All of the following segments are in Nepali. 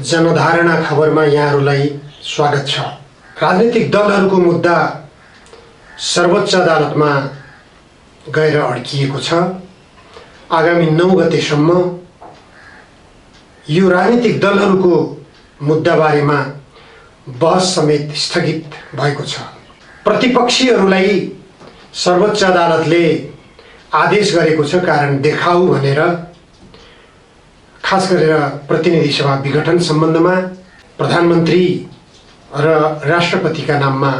जनधारणा खबरमा यहाँहरूलाई स्वागत छ। राजनीतिक दलहरूको मुद्दा सर्वोच्च अदालतमा गएर अड्किएको छ। आगामी 9 गतेसम्म यो राजनीतिक दलहरूको मुद्दाबारेमा बहस समेत स्थगित भएको छ। प्रतिपक्षीहरूलाई सर्वोच्च अदालतले आदेश गरेको छ कारण देखाऊ भनेर, खास गरेर प्रतिनिधि सभा विघटन सम्बन्धमा प्रधानमन्त्री र राष्ट्रपतिका नाममा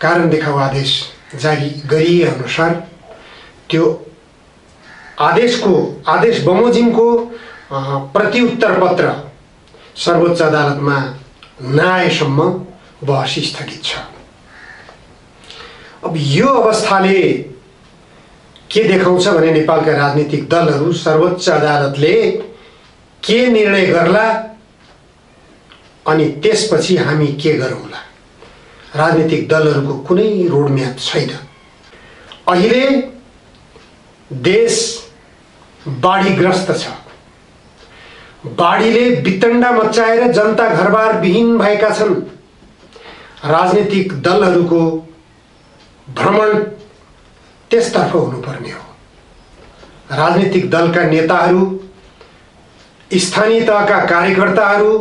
कारण देखाऊ आदेश जारी गरिए अनुसार त्यो आदेश बमोजिमको प्रतिउत्तर पत्र सर्वोच्च अदालतमा नआएसम्म बहस स्थगित छ। अब यो अवस्थाले के देखाउँछ भने नेपालका राजनीतिक दलहरू सर्वोच्च अदालतले के निर्णय गर्ला अनि त्यसपछि हामी के गरौँला। राजनीतिक दलहरूको कुनै रोडम्याप छैन। अहिले देश बाढीग्रस्त छ। बाढीले वितण्डा मच्चाएर जनता घरबार विहीन भएका छन्। राजनीतिक दलहरूको भ्रमण त्यसतर्फ हुनुपर्ने हो। राजनीतिक दलका नेताहरू, स्थानीय तहका कार्यकर्ताहरू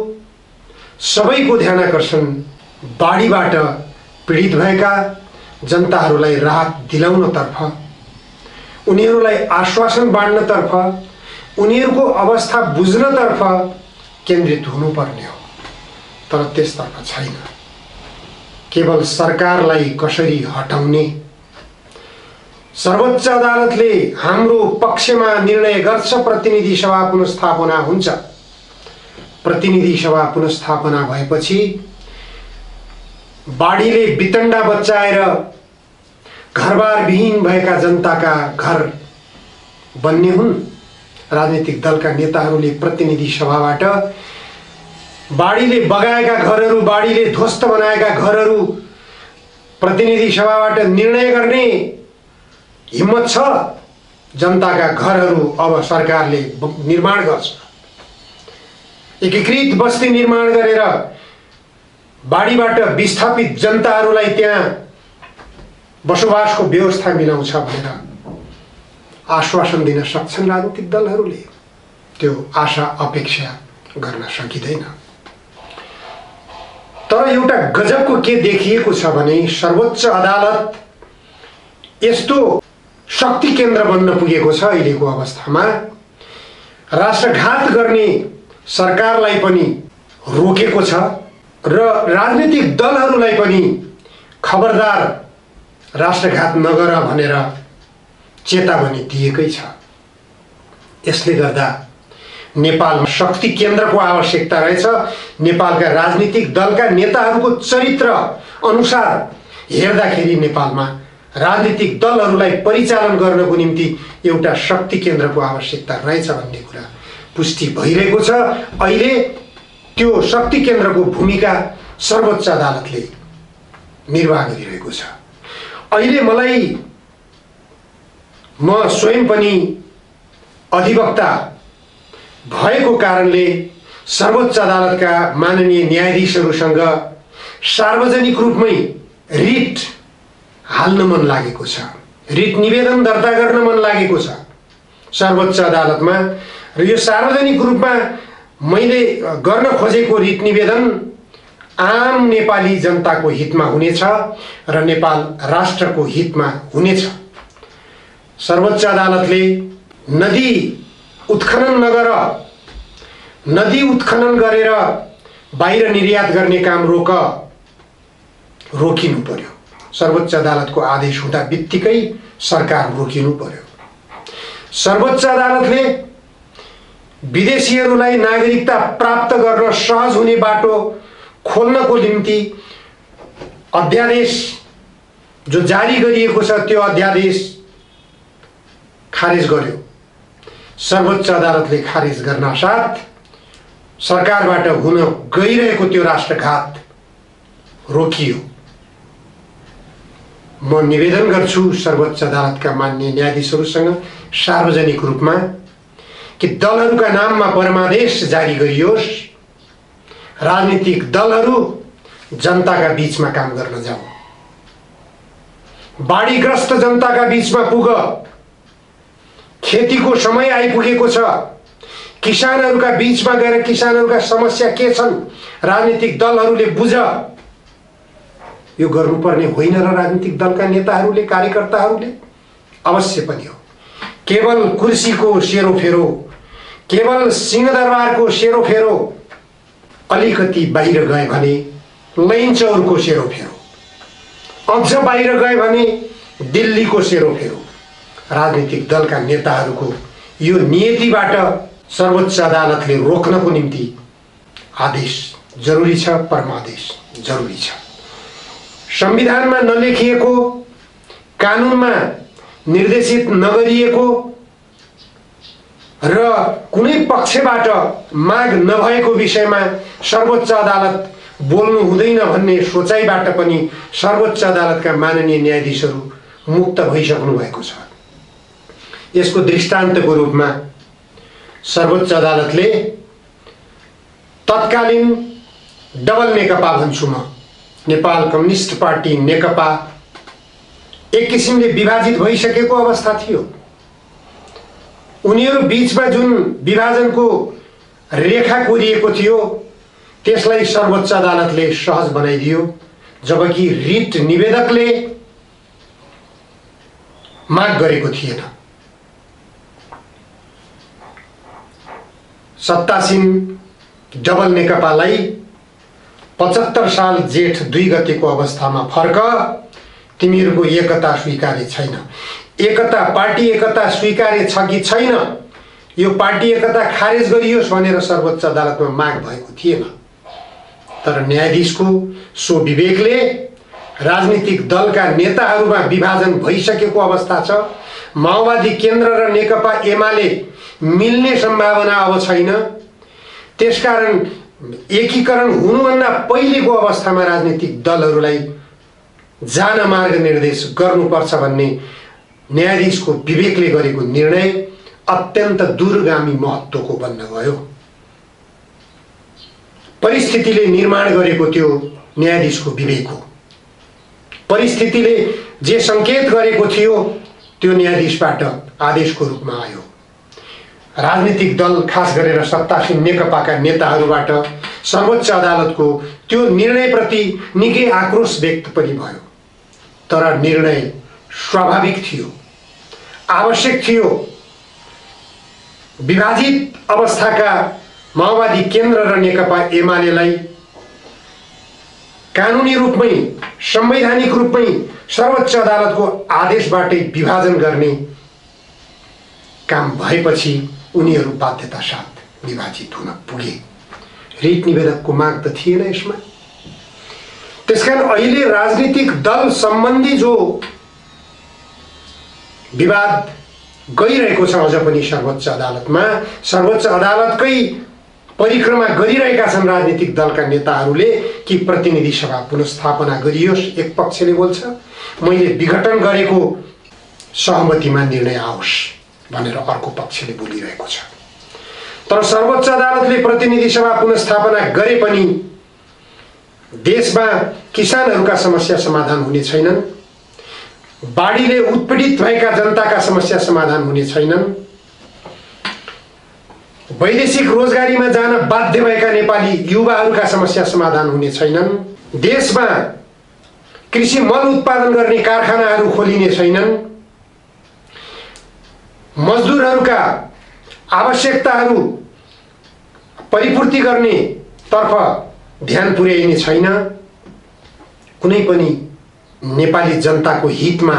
सबैको ध्यानाकर्षण बाढीबाट पीडित भएका जनताहरूलाई राहत दिलाउनतर्फ, उनीहरूलाई आश्वासन बाँड्नतर्फ, उनीहरूको अवस्था बुझ्नतर्फ केन्द्रित हुनुपर्ने हो। तर त्यसतर्फ छैन। केवल सरकारलाई कसरी हटाउने। सर्वोच्च अदालतले हाम्रो पक्षमा निर्णय गर्छ, प्रतिनिधि सभा पुनर्स्थापना हुन्छ। प्रतिनिधि सभा पुनर्स्थापना भएपछि बाढीले वितण्डा बच्चाएर घरबार विहीन भएका जनताका घर बन्ने हुन्। राजनीतिक दलका नेताहरूले प्रतिनिधि सभाबाट बाढीले बगाएका घरहरू, बाढीले ध्वस्त बनाएका घरहरू प्रतिनिधि सभाबाट निर्णय गर्ने हिम्मत छ। जनताका घरहरू अब सरकारले निर्माण गर्छ। एकीकृत बस्ती निर्माण गरेर बाढीबाट विस्थापित जनताहरूलाई त्यहाँ बसोबासको व्यवस्था मिलाउँछ भनेर आश्वासन दिन सक्छन् राजनीतिक दलहरूले। त्यो आशा अपेक्षा गर्न सकिँदैन। तर एउटा गजबको के देखिएको छ भने सर्वोच्च अदालत यस्तो शक्ति केन्द्र बन्न पुगेको छ अहिलेको अवस्थामा। राष्ट्रघात गर्ने सरकारलाई पनि रोकेको छ र राजनीतिक दलहरूलाई पनि खबरदार राष्ट्रघात नगर भनेर चेतावनी दिएकै छ। यसले गर्दा नेपालमा शक्ति केन्द्रको आवश्यकता रहेछ। नेपालका राजनीतिक दलका नेताहरूको चरित्र अनुसार हेर्दाखेरि नेपालमा राजनीतिक दलहरूलाई परिचालन गर्नको निम्ति एउटा शक्ति केन्द्रको आवश्यकता रहेछ भन्ने कुरा पुष्टि भइरहेको छ। अहिले त्यो शक्ति केन्द्रको भूमिका सर्वोच्च अदालतले निर्वाह गरिरहेको छ। अहिले म स्वयं पनि अधिवक्ता भएको कारणले सर्वोच्च अदालतका माननीय न्यायाधीशहरूसँग सार्वजनिक रूपमै रिट हाल्न मन लागेको छ। रिट निवेदन दर्ता गर्न मन लागेको छ सर्वोच्च अदालतमा। र यो सार्वजनिक रूपमा मैले गर्न खोजेको रिट निवेदन आम नेपाली जनताको हितमा हुनेछ र नेपाल राष्ट्रको हितमा हुनेछ। सर्वोच्च अदालतले नदी उत्खनन नगर, नदी उत्खनन गरेर बाहिर निर्यात गर्ने काम रोकिनु पर्यो। सर्वोच्च अदालतको आदेश हुँदा बित्तिकै सरकार रोकिनु पर्यो। सर्वोच्च अदालतले विदेशीहरूलाई नागरिकता प्राप्त गर्न सहज हुने बाटो खोल्नको निम्ति अध्यादेश जो जारी गरिएको छ त्यो अध्यादेश खारेज गर्यो। सर्वोच्च अदालतले खारेज गर्न साथ सरकारबाट हुन गइरहेको त्यो राष्ट्रघात रोकियो। म निवेदन गर्छु सर्वोच्च अदालतका माननीय न्यायाधीशहरूसँग सार्वजनिक रूपमा कि दलहरूका नाममा परमादेश जारी गरियोस् राजनीतिक दलहरू जनताका बीचमा काम गर्न जाऊ। बाढीग्रस्त जनताका बीचमा पुग। खेतीको समय आइपुगेको छ। किसानहरूका बीचमा गएर किसानहरूका समस्या के छन् राजनीतिक दलहरूले बुझ। यो गर्नुपर्ने होइन र राजनीतिक दलका नेताहरूले, कार्यकर्ताहरूले अवश्य पनि हो। केवल कुर्सीको सेरोफेरो, केवल सिंहदरबारको सेरोफेरो, अलिकति बाहिर गए भने लैनचौरको सेरोफेरो, अझ बाहिर गए भने दिल्लीको सेरोफेरो। राजनीतिक दलका नेताहरूको यो नीतिबाट सर्वोच्च अदालतले रोक्नको निम्ति आदेश जरुरी छ, परमादेश जरुरी छ। संविधानमा नलेखिएको, कानुनमा निर्देशित नगरिएको र कुनै पक्षबाट माग नभएको विषयमा सर्वोच्च अदालत बोल्नु हुँदैन भन्ने सोचाइबाट पनि सर्वोच्च अदालतका माननीय न्यायाधीशहरू मुक्त भइसक्नु भएको छ। यसको दृष्टान्तको रूपमा सर्वोच्च अदालतले तत्कालीन डबल नेकपा भन्छु म, नेपाल कम्युनिस्ट पार्टी नेकपा एक किसिमले विभाजित भइसकेको अवस्था थियो। उनीहरू बीचमा जुन विभाजनको रेखा कोरिएको थियो त्यसलाई सर्वोच्च अदालतले सहज बनाइदियो, जबकि रिट निवेदकले माग गरेको थिएन। सत्तासीन डबल नेकपालाई 75 साल जेठ 2 गतेको अवस्थामा फर्क, तिमीहरूको एकता स्वीकार्य छैन। एकता, पार्टी एकता स्वीकार्य छ कि छैन, यो पार्टी एकता खारेज गरियोस् भनेर सर्वोच्च अदालतमा माग भएको थिएन। तर न्यायाधीशको सो विवेकले राजनीतिक दलका नेताहरूमा विभाजन भइसकेको अवस्था छ। माओवादी केन्द्र र नेकपा एमाले मिल्ने सम्भावना अब छैन। त्यसकारण एकीकरण हुनुभन्दा पहिलेको अवस्थामा राजनीतिक दलहरूलाई जान मार्ग निर्देश गर्नुपर्छ भन्ने न्यायाधीशको विवेकले गरेको निर्णय अत्यन्त दूरगामी महत्त्वको बन्न गयो। परिस्थितिले निर्माण गरेको त्यो न्यायाधीशको विवेक हो। परिस्थितिले जे संकेत गरेको थियो त्यो न्यायाधीशबाट आदेशको रूपमा आयो। राजनीतिक दल, खास गरेर सत्तासीन नेकपाका नेताहरूबाट सर्वोच्च अदालतको त्यो निर्णयप्रति निकै आक्रोश व्यक्त पनि भयो। तर निर्णय स्वाभाविक थियो, आवश्यक थियो। विभाजित अवस्थाका माओवादी केन्द्र र नेकपा एमालेलाई कानुनी रूपमै, संवैधानिक रूपमै सर्वोच्च अदालतको आदेशबाटै विभाजन गर्ने काम भएपछि उनीहरू बाध्यता साथ विभाजित हुन पुगे। रिट निवेदकको माग त थिएन यसमा। त्यसकारण अहिले राजनीतिक दल सम्बन्धी जो विवाद गइरहेको छ अझ पनि सर्वोच्च अदालतमा, सर्वोच्च अदालतकै परिक्रमा गरिरहेका छन् राजनीतिक दलका नेताहरूले कि प्रतिनिधि सभा पुनर्स्थापना गरियोस्। एक पक्षले बोल्छ मैले विघटन गरेको सहमतिमा निर्णय आओस् भनेर अर्को पक्षले बोलिरहेको छ। तर सर्वोच्च अदालतले प्रतिनिधि सभा पुनर्स्थापना गरे पनि देशमा किसानहरूका समस्या समाधान हुने छैनन्, बाढीले उत्पीडित भएका जनताका समस्या समाधान हुने छैनन्, वैदेशिक रोजगारीमा जान बाध्य भएका नेपाली युवाहरूका समस्या समाधान हुने छैनन्, देशमा कृषि मल उत्पादन गर्ने कारखानाहरू खोलिने छैनन्, मजदुरहरूका आवश्यकताहरू परिपूर्ति गर्ने तर्फ ध्यान पुर्याइने छैन। कुनै पनि नेपाली जनताको हितमा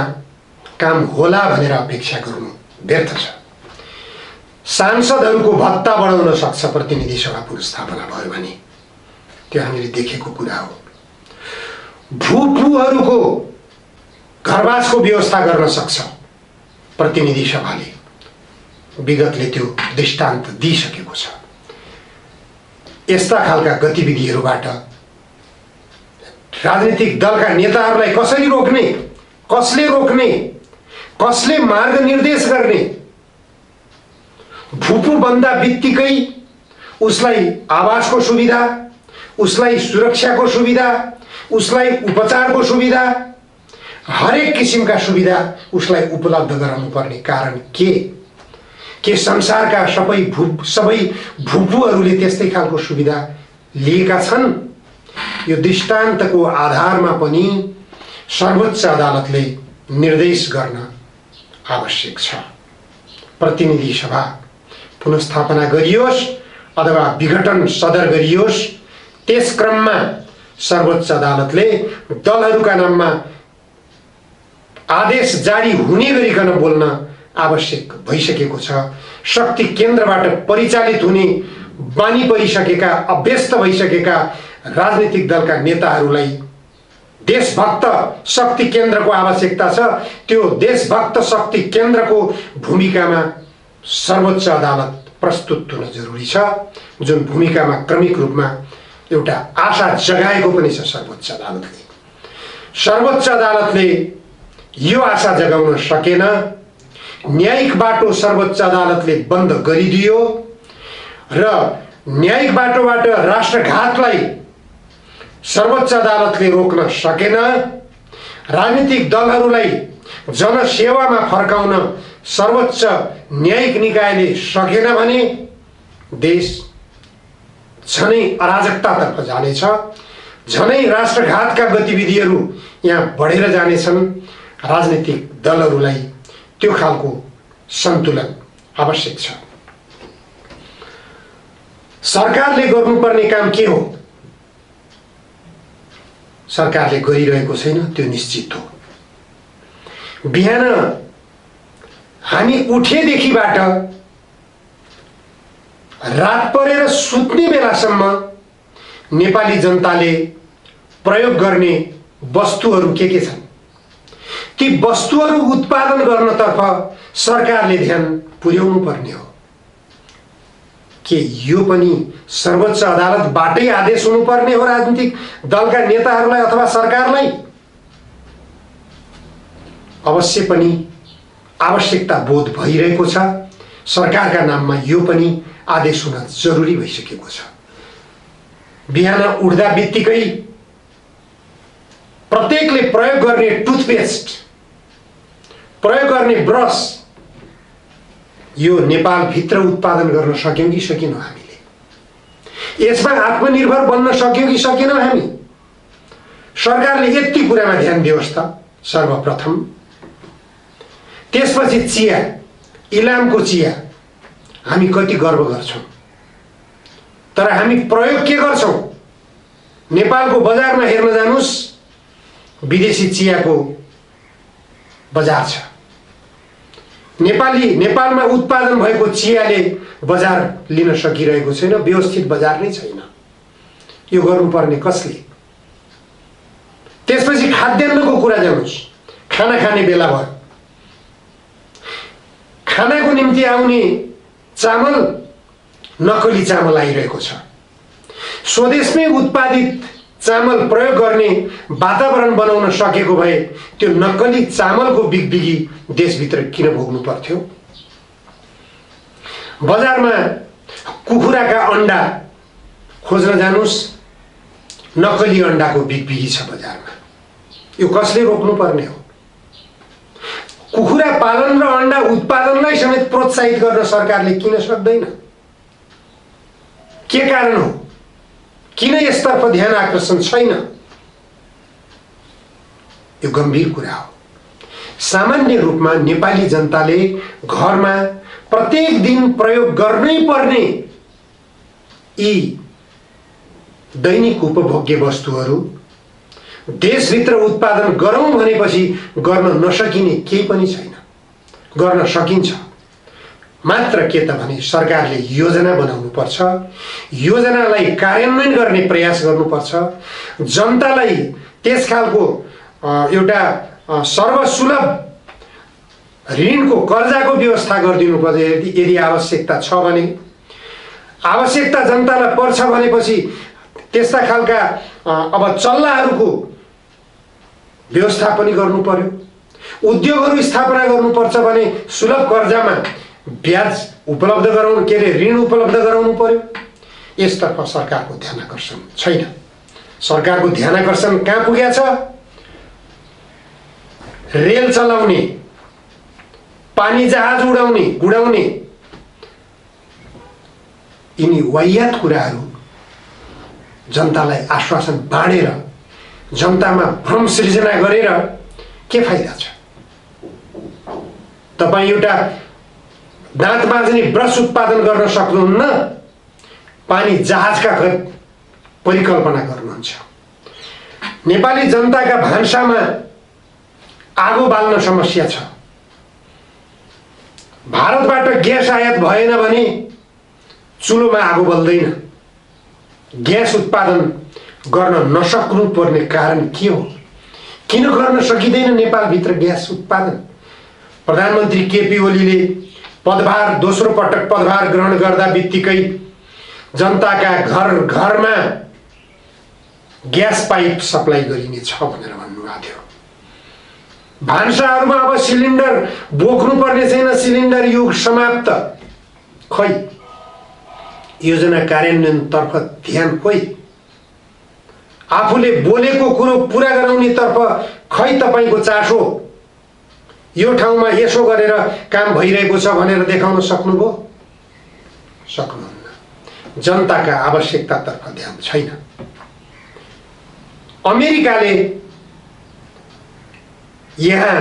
काम होला भनेर अपेक्षा गर्नु व्यर्थ छ। सांसदहरूको भत्ता बढाउन सक्छ प्रतिनिधि सभा पुनर्स्थापना भयो भने, त्यो हामीले देखेको कुरा हो। भूपुहरूको घरवासको व्यवस्था गर्न सक्छ प्रतिनिधि सभाले, विगतले त्यो दृष्टान्त दिइसकेको छ। यस्ता खालका गतिविधिहरूबाट राजनीतिक दलका नेताहरूलाई कसरी रोक्ने, कसले रोक्ने, कसले मार्ग निर्देश गर्ने? भूपू बन्दा बित्तिकै उसलाई आवासको सुविधा, उसलाई सुरक्षाको सुविधा, उसलाई उपचारको सुविधा, हरेक किसिमका सुविधा उसलाई उपलब्ध गराउनु पर्ने कारण के संसारका सबै भूपुहरूले त्यस्तै खालको सुविधा लिएका छन्? यो दृष्टान्तको आधारमा पनि सर्वोच्च अदालतले निर्देश गर्न आवश्यक छ। प्रतिनिधि सभा पुनर्स्थापना गरियोस् अथवा विघटन सदर गरियोस्, त्यस क्रममा सर्वोच्च अदालतले दलहरूका नाममा आदेश जारी हुने गरिकन बोल्न आवश्यक भइसकेको छ। शक्ति केन्द्रबाट परिचालित हुने बानी परिसकेका, अभ्यस्त भइसकेका राजनीतिक दलका नेताहरूलाई देशभक्त शक्ति केन्द्रको आवश्यकता छ। त्यो देशभक्त शक्ति केन्द्रको भूमिकामा सर्वोच्च अदालत प्रस्तुत हुन जरुरी छ, जुन भूमिकामा क्रमिक रूपमा एउटा आशा जगाएको पनि छ सर्वोच्च अदालतले। सर्वोच्च अदालतले यो आशा जगाउन सकेन। न्यायिक बाटो सर्वोच्च अदालतले बन्द गरिदियो र न्यायिक बाटोबाट राष्ट्रघातलाई सर्वोच्च अदालतले रोक्न सकेन। राजनीतिक दलहरूलाई जनसेवामा फर्काउन सर्वोच्च न्यायिक निकायले सकेन भने देश झनै अराजकतातर्फ जानेछ, झनै राष्ट्रघातका गतिविधिहरू यहाँ बढेर जानेछन्। राजनीतिक दलहरूलाई त्यो खालको सन्तुलन आवश्यक छ। सरकारले गर्नुपर्ने काम के हो? सरकारले गरिरहेको छैन, त्यो निश्चित हो। बिहान हामी उठेदेखिबाट रात परेर सुत्ने बेलासम्म नेपाली जनताले प्रयोग गर्ने वस्तुहरू के छन्? ती वस्तुहरू उत्पादन गर्नतर्फ सरकारले ध्यान पुर्याउनु पर्ने हो। के यो पनि सर्वोच्च अदालतबाटै आदेश हुनुपर्ने हो राजनीतिक दलका नेताहरूलाई अथवा सरकारलाई? अवश्य पनि आवश्यकता बोध भइरहेको छ। सरकारका नाममा यो पनि आदेश हुन जरुरी भइसकेको छ। बिहान उठ्दा बित्तिकै प्रत्येकले प्रयोग गर्ने टुथपेस्ट, प्रयोग गर्ने ब्रस, यो नेपालभित्र उत्पादन गर्न सक्यौं कि सकेनौं? हामीले यसमा आत्मनिर्भर बन्न सक्यौं कि सकेनौं? हामी सरकारले यति कुरामा ध्यान दियोस् त सर्वप्रथम। त्यसपछि चिया, इलामको चिया हामी कति गर्व गर्छौं, तर हामी प्रयोग के गर्छौं? नेपालको बजारमा हेर्न जानुस्, विदेशी चियाको बजार छ। नेपालमा उत्पादन भएको चियाले बजार लिन सकिरहेको छैन, व्यवस्थित बजार नै छैन। यो गर्नुपर्ने कसले? त्यसपछि खाद्यान्नको कुरा जानुस्, खाना खाने बेला भयो, खानाको निम्ति आउने चामल नक्कली चामल आइरहेको छ। स्वदेशमै उत्पादित चामल प्रयोग गर्ने वातावरण बनाउन सकेको भए त्यो नक्कली चामलको बिगबिगी देशभित्र किन भोग्नु पर्थ्यो? बजारमा कुखुराका अंडा खोज्न जानुस्, नक्कली अंडाको बिगबिगी छ बजारमा। यो कसले रोक्नु पर्ने हो? कुखुरा पालन र अंडा उत्पादनलाई समेत प्रोत्साहित गर्न सरकारले किन सक्दैन? के कारण हो? किन यसतर्फ ध्यान आकर्षण छैन? यो गम्भीर कुरा हो। सामान्य रूपमा नेपाली जनताले घरमा प्रत्येक दिन प्रयोग गर्नै पर्ने यी दैनिक उपभोग्य वस्तुहरू देशभित्र उत्पादन गरौं भनेपछि गर्न नसकिने केही पनि छैन। गर्न सकिन्छ, मात्र के त भने सरकारले योजना बनाउनु पर्छ, योजनालाई कार्यान्वयन गर्ने प्रयास गर्नुपर्छ, जनतालाई त्यस खालको एउटा सर्वसुलभ ऋणको कर्जाको व्यवस्था गरिदिनु पर्छ। यदि आवश्यकता छ भने, आवश्यकता जनतालाई पर्छ भनेपछि त्यस्ता खालका अब चल्लाहरूको व्यवस्था पनि गर्नु पर्यो। उद्योगहरू स्थापना गर्नुपर्छ भने सुलभ कर्जामा ब्याज उपलब्ध गराउनु, ऋण उपलब्ध गराउनु पर्यो। यसतर्फ सरकारको ध्यानाकर्षण छैन। सरकारको ध्यानाकर्षण कहाँ पुगेको छ? रेल चलाउने, पानी जहाज उडाउने यिनी वाहियात कुराहरू जनतालाई आश्वासन बाँडेर, जनतामा भ्रम सृजना गरेर के फाइदा छ? तपाईँ एउटा दाँत माझ्ने ब्रस उत्पादन गर्न सक्नुहुन्न, पानी जहाजका परिकल्पना गर्नुहुन्छ। नेपाली जनताका भान्सामा आगो बाल्न समस्या छ। भारतबाट ग्यास आयात भएन भने चुलोमा आगो बल्दैन। ग्यास उत्पादन गर्न नसक्नु पर्ने कारण के हो? किन गर्न सकिँदैन नेपालभित्र ग्यास उत्पादन? प्रधानमन्त्री केपी ओलीले पदभार दोस्रो पटक पदभार ग्रहण गर्दा बित्तिकै जनताका घर घरमा ग्यास पाइप सप्लाई गरिनेछ भनेर भन्नुभएको थियो। भान्साहरूमा अब सिलिन्डर बोक्नु पर्ने छैन, सिलिन्डर युग समाप्त। खै योजना कार्यान्वयनतर्फ ध्यान कोही? आफूले बोलेको कुरो पुरा गराउनेतर्फ खै तपाईँको चासो? यो ठाउँमा यसो गरेर काम भइरहेको छ भनेर देखाउन सक्नुभयो? सक्नुहुन्न। जनताका आवश्यकतातर्फ ध्यान छैन। अमेरिकाले यहाँ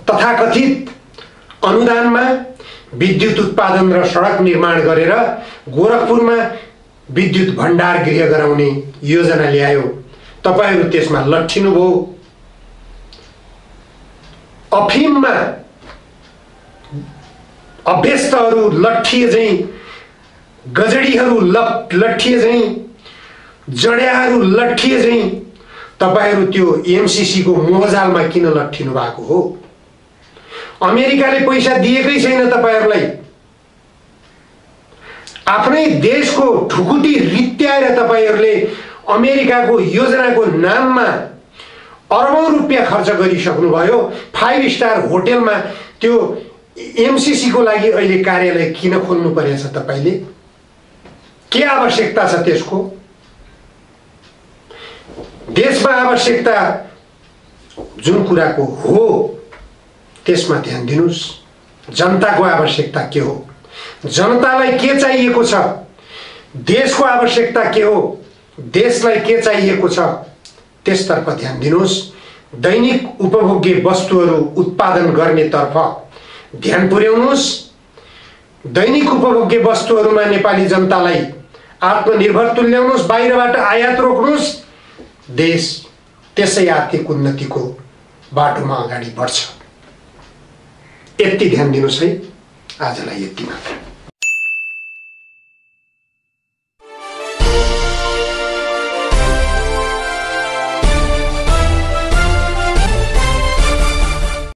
तथाकथित अनुदानमा विद्युत उत्पादन र सडक निर्माण गरेर गोरखपुरमा विद्युत भण्डार गृह गराउने योजना ल्यायो। तपाईहरू त्यसमा लट्ठिनुभयो। अफिममा अभ्यस्तहरू लट्ठिए झैं, गजडीहरू लट्ठिए झैं, जड्याहरू लट्ठिए झैं तपाईहरू त्यो एमसीसी को मोहजालमा किन लट्ठिनु भएको हो? अमेरिकाले पैसा दिएकै छैन तपाईहरूलाई। आफ्नै देशको ढुकुटी रित्याएर तपाईहरूले अमेरिकाको योजनाको नाममा अरबौं रुपियाँ खर्च गरिसक्नुभयो। 5 स्टार होटेलमा त्यो एमसीसी को लागि अहिले कार्यालय किन खोल्नु परेछ तपाईले? के आवश्यकता छ त्यसको? देशमा आवश्यकता जुन कुराको हो त्यसमा ध्यान दिनुस्। जनताको आवश्यकता के हो? जनतालाई के चाहिएको छ? देशको आवश्यकता के हो? देशलाई के चाहिएको छ? त्यसतर्फ ध्यान दिनुस्। दैनिक उपभोग्य वस्तुहरू उत्पादन गर्नेतर्फ ध्यान पुर्याउनुस्। दैनिक उपभोग्य वस्तुहरूमा नेपाली जनतालाई आत्मनिर्भर तुल्याउनुस्। बाहिरबाट आयात रोक्नुस्। देश त्यसै आर्थिक उन्नतिको बाटोमा अगाडि बढ्छ। यति ध्यान दिनुस् है। आजलाई यति मात्र।